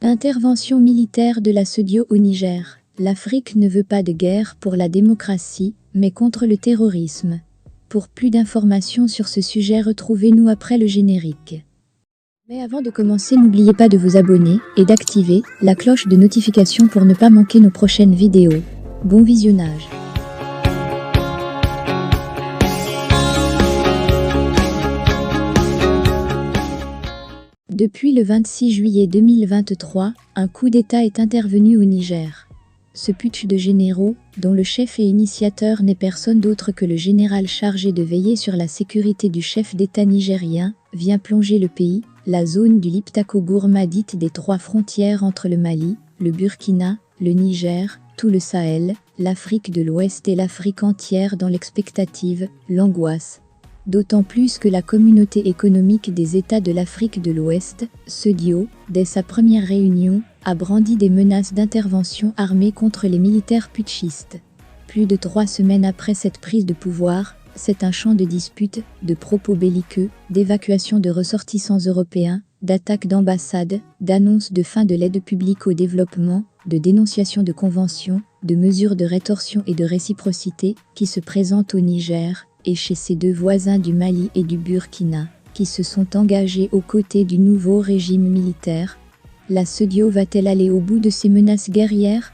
Intervention militaire de la SEDIO au Niger. L'Afrique ne veut pas de guerre pour la démocratie, mais contre le terrorisme. Pour plus d'informations sur ce sujet, retrouvez-nous après le générique. Mais avant de commencer, n'oubliez pas de vous abonner et d'activer la cloche de notification pour ne pas manquer nos prochaines vidéos. Bon visionnage. Depuis le 26 juillet 2023, un coup d'État est intervenu au Niger. Ce putsch de généraux, dont le chef et initiateur n'est personne d'autre que le général chargé de veiller sur la sécurité du chef d'État nigérien, vient plonger le pays, la zone du Liptako-Gourma dite des trois frontières entre le Mali, le Burkina, le Niger, tout le Sahel, l'Afrique de l'Ouest et l'Afrique entière dans l'expectative, l'angoisse. D'autant plus que la communauté économique des États de l'Afrique de l'Ouest, SEDIO, dès sa première réunion, a brandi des menaces d'intervention armée contre les militaires putschistes. Plus de 3 semaines après cette prise de pouvoir, c'est un champ de disputes, de propos belliqueux, d'évacuation de ressortissants européens, d'attaques d'ambassades, d'annonces de fin de l'aide publique au développement, de dénonciation de conventions, de mesures de rétorsion et de réciprocité qui se présentent au Niger et chez ses deux voisins du Mali et du Burkina, qui se sont engagés aux côtés du nouveau régime militaire. La SEDIO va-t-elle aller au bout de ces menaces guerrières?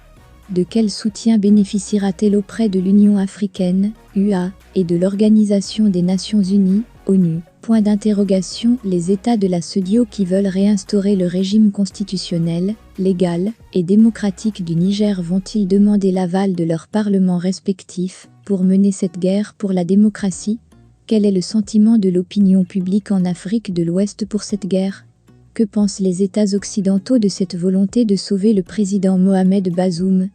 De quel soutien bénéficiera-t-elle auprès de l'Union africaine, UA, et de l'Organisation des Nations Unies, ONU? Point d'interrogation, les États de la SEDIO qui veulent réinstaurer le régime constitutionnel, légal et démocratique du Niger vont-ils demander l'aval de leurs parlements respectifs pour mener cette guerre pour la démocratie? Quel est le sentiment de l'opinion publique en Afrique de l'Ouest pour cette guerre? Que pensent les États occidentaux de cette volonté de sauver le président Mohamed Bazoum?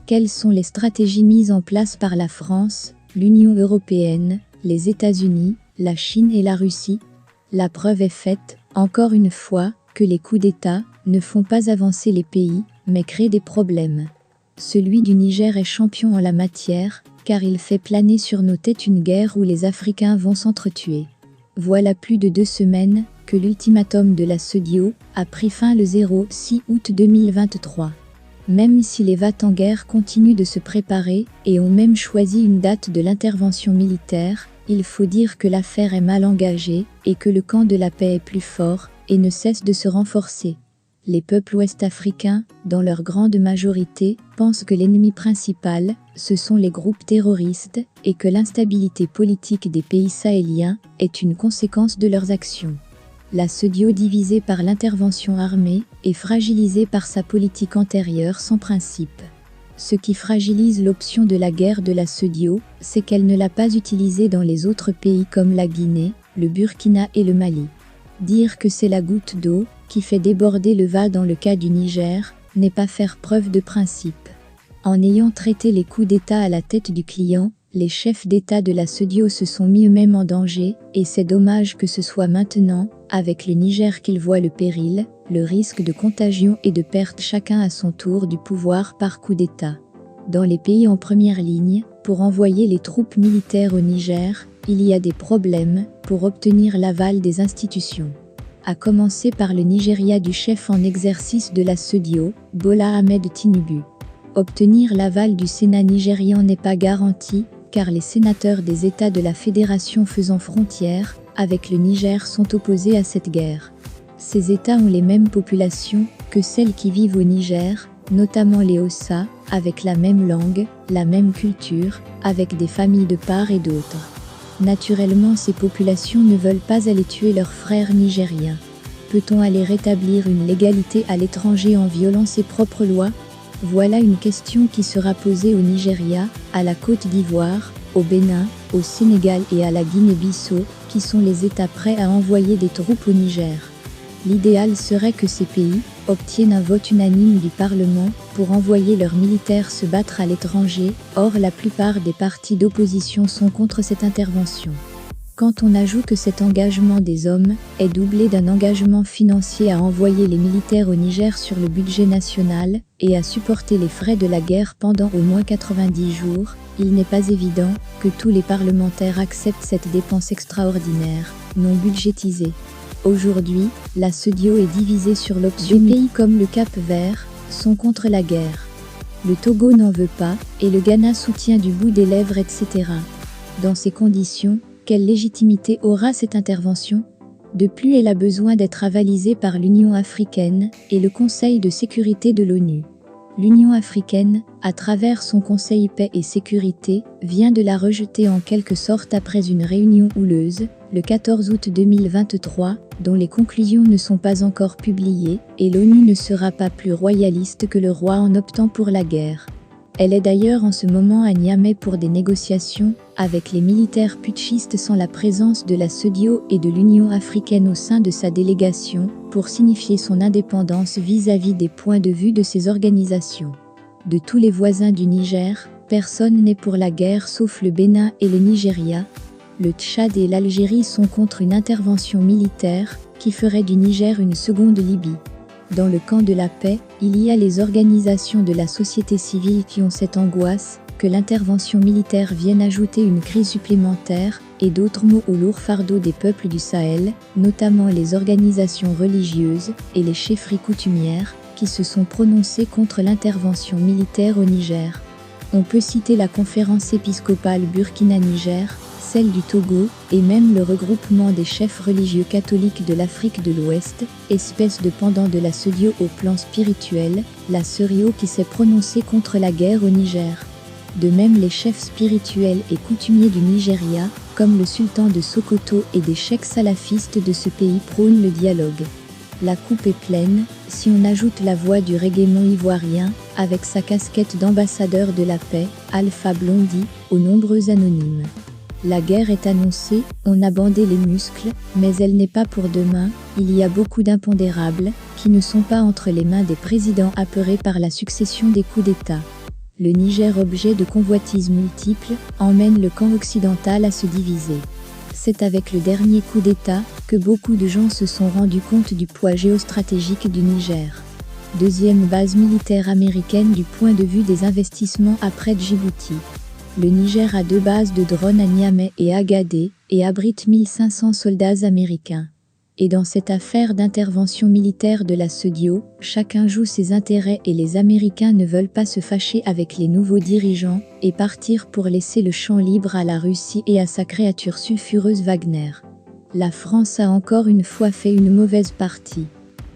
Quelles sont les stratégies mises en place par la France, l'Union européenne, les États-Unis, la Chine et la Russie? La preuve est faite, encore une fois, que les coups d'État ne font pas avancer les pays, mais créent des problèmes. Celui du Niger est champion en la matière, car il fait planer sur nos têtes une guerre où les Africains vont s'entretuer. Voilà plus de 2 semaines que l'ultimatum de la SEDIO a pris fin le 6 août 2023. Même si les va-t-en-guerre continuent de se préparer et ont même choisi une date de l'intervention militaire, il faut dire que l'affaire est mal engagée et que le camp de la paix est plus fort et ne cesse de se renforcer. Les peuples ouest-africains, dans leur grande majorité, pensent que l'ennemi principal, ce sont les groupes terroristes et que l'instabilité politique des pays sahéliens est une conséquence de leurs actions. La SEDIO, divisée par l'intervention armée, est fragilisée par sa politique antérieure sans principe. Ce qui fragilise l'option de la guerre de la SEDIO, c'est qu'elle ne l'a pas utilisée dans les autres pays comme la Guinée, le Burkina et le Mali. Dire que c'est la goutte d'eau qui fait déborder le vase dans le cas du Niger n'est pas faire preuve de principe. En ayant traité les coups d'État à la tête du client, les chefs d'État de la SEDIO se sont mis eux-mêmes en danger, et c'est dommage que ce soit maintenant, avec le Niger qu'ils voient le péril, le risque de contagion et de perte chacun à son tour du pouvoir par coup d'État. Dans les pays en première ligne, pour envoyer les troupes militaires au Niger, il y a des problèmes pour obtenir l'aval des institutions. À commencer par le Nigeria du chef en exercice de la SEDIO, Bola Ahmed Tinubu. Obtenir l'aval du Sénat nigérian n'est pas garanti, car les sénateurs des États de la fédération faisant frontière avec le Niger sont opposés à cette guerre. Ces États ont les mêmes populations que celles qui vivent au Niger, notamment les Hausa, avec la même langue, la même culture, avec des familles de part et d'autre. Naturellement, ces populations ne veulent pas aller tuer leurs frères nigériens. Peut-on aller rétablir une légalité à l'étranger en violant ses propres lois? Voilà une question qui sera posée au Nigeria, à la Côte d'Ivoire, au Bénin, au Sénégal et à la Guinée-Bissau, qui sont les États prêts à envoyer des troupes au Niger. L'idéal serait que ces pays obtiennent un vote unanime du Parlement pour envoyer leurs militaires se battre à l'étranger, or la plupart des partis d'opposition sont contre cette intervention. Quand on ajoute que cet engagement des hommes est doublé d'un engagement financier à envoyer les militaires au Niger sur le budget national et à supporter les frais de la guerre pendant au moins 90 jours, il n'est pas évident que tous les parlementaires acceptent cette dépense extraordinaire, non budgétisée. Aujourd'hui, la SEDIO est divisée sur l'option. Des pays comme le Cap-Vert sont contre la guerre. Le Togo n'en veut pas, et le Ghana soutient du bout des lèvres, etc. Dans ces conditions, quelle légitimité aura cette intervention? De plus, elle a besoin d'être avalisée par l'Union africaine et le Conseil de sécurité de l'ONU. L'Union africaine, à travers son Conseil paix et sécurité, vient de la rejeter en quelque sorte après une réunion houleuse, le 14 août 2023, dont les conclusions ne sont pas encore publiées, et l'ONU ne sera pas plus royaliste que le roi en optant pour la guerre. Elle est d'ailleurs en ce moment à Niamey pour des négociations avec les militaires putschistes sans la présence de la SEDIO et de l'Union africaine au sein de sa délégation, pour signifier son indépendance vis-à-vis des points de vue de ces organisations. De tous les voisins du Niger, personne n'est pour la guerre sauf le Bénin et le Nigeria. Le Tchad et l'Algérie sont contre une intervention militaire qui ferait du Niger une seconde Libye. Dans le camp de la paix, il y a les organisations de la société civile qui ont cette angoisse que l'intervention militaire vienne ajouter une crise supplémentaire et d'autres mots au lourd fardeau des peuples du Sahel, notamment les organisations religieuses et les chefferies coutumières qui se sont prononcées contre l'intervention militaire au Niger. On peut citer la conférence épiscopale Burkina-Niger, celle du Togo, et même le regroupement des chefs religieux catholiques de l'Afrique de l'Ouest, espèce de pendant de la SEDIO au plan spirituel, la SERIO qui s'est prononcée contre la guerre au Niger. De même les chefs spirituels et coutumiers du Nigeria, comme le sultan de Sokoto et des cheikhs salafistes de ce pays prônent le dialogue. La coupe est pleine, si on ajoute la voix du régiment ivoirien, avec sa casquette d'ambassadeur de la paix, Alpha Blondy, aux nombreux anonymes. La guerre est annoncée, on a bandé les muscles, mais elle n'est pas pour demain, il y a beaucoup d'impondérables, qui ne sont pas entre les mains des présidents apeurés par la succession des coups d'État. Le Niger, objet de convoitises multiples, emmène le camp occidental à se diviser. C'est avec le dernier coup d'État que beaucoup de gens se sont rendus compte du poids géostratégique du Niger. Deuxième base militaire américaine du point de vue des investissements après Djibouti. Le Niger a 2 bases de drones à Niamey et Agadez et abrite 1500 soldats américains. Et dans cette affaire d'intervention militaire de la SEDIO, chacun joue ses intérêts et les Américains ne veulent pas se fâcher avec les nouveaux dirigeants et partir pour laisser le champ libre à la Russie et à sa créature sulfureuse Wagner. La France a encore une fois fait une mauvaise partie.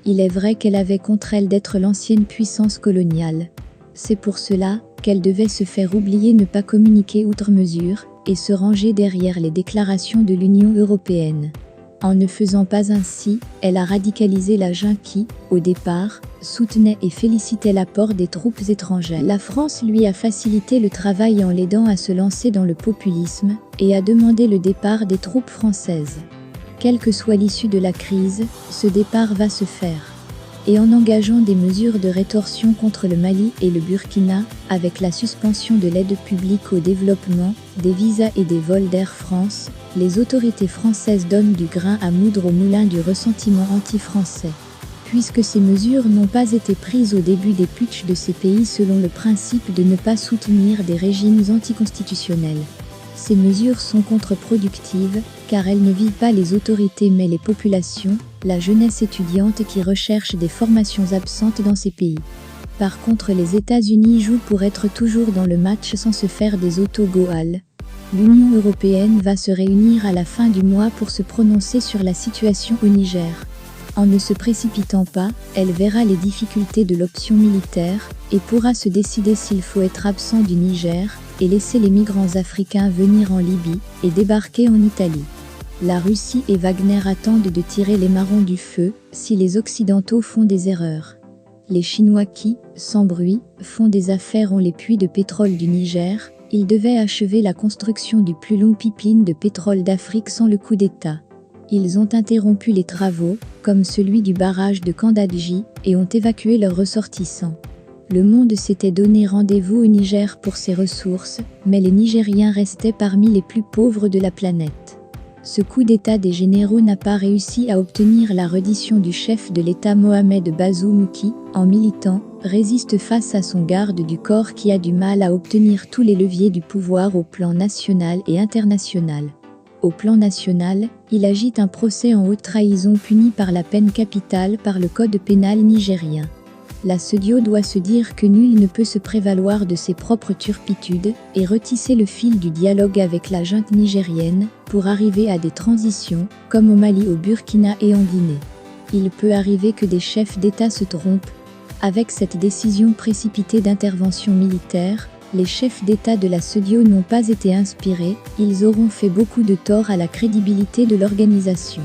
Il est vrai qu'elle avait contre elle d'être l'ancienne puissance coloniale. C'est pour cela qu'elle devait se faire oublier, ne pas communiquer outre mesure, et se ranger derrière les déclarations de l'Union européenne. En ne faisant pas ainsi, elle a radicalisé la junte qui, au départ, soutenait et félicitait l'apport des troupes étrangères. La France lui a facilité le travail en l'aidant à se lancer dans le populisme, et a demandé le départ des troupes françaises. Quelle que soit l'issue de la crise, ce départ va se faire. Et en engageant des mesures de rétorsion contre le Mali et le Burkina, avec la suspension de l'aide publique au développement, des visas et des vols d'Air France, les autorités françaises donnent du grain à moudre au moulin du ressentiment anti-français. Puisque ces mesures n'ont pas été prises au début des putschs de ces pays selon le principe de ne pas soutenir des régimes anticonstitutionnels. Ces mesures sont contre-productives, car elles ne visent pas les autorités mais les populations, la jeunesse étudiante qui recherche des formations absentes dans ces pays. Par contre, les États-Unis jouent pour être toujours dans le match sans se faire des autogoals. L'Union européenne va se réunir à la fin du mois pour se prononcer sur la situation au Niger. En ne se précipitant pas, elle verra les difficultés de l'option militaire et pourra se décider s'il faut être absent du Niger et laisser les migrants africains venir en Libye et débarquer en Italie. La Russie et Wagner attendent de tirer les marrons du feu si les Occidentaux font des erreurs. Les Chinois qui, sans bruit, font des affaires ont les puits de pétrole du Niger, ils devaient achever la construction du plus long pipeline de pétrole d'Afrique sans le coup d'État. Ils ont interrompu les travaux, comme celui du barrage de Kandadji, et ont évacué leurs ressortissants. Le monde s'était donné rendez-vous au Niger pour ses ressources, mais les Nigériens restaient parmi les plus pauvres de la planète. Ce coup d'État des généraux n'a pas réussi à obtenir la reddition du chef de l'État Mohamed Bazoum qui, en militant, résiste face à son garde du corps qui a du mal à obtenir tous les leviers du pouvoir au plan national et international. Au plan national, il agite un procès en haute trahison puni par la peine capitale par le code pénal nigérien. La SEDIO doit se dire que nul ne peut se prévaloir de ses propres turpitudes et retisser le fil du dialogue avec la junte nigérienne pour arriver à des transitions, comme au Mali, au Burkina et en Guinée. Il peut arriver que des chefs d'État se trompent. Avec cette décision précipitée d'intervention militaire, les chefs d'État de la SEDIO n'ont pas été inspirés, ils auront fait beaucoup de tort à la crédibilité de l'organisation.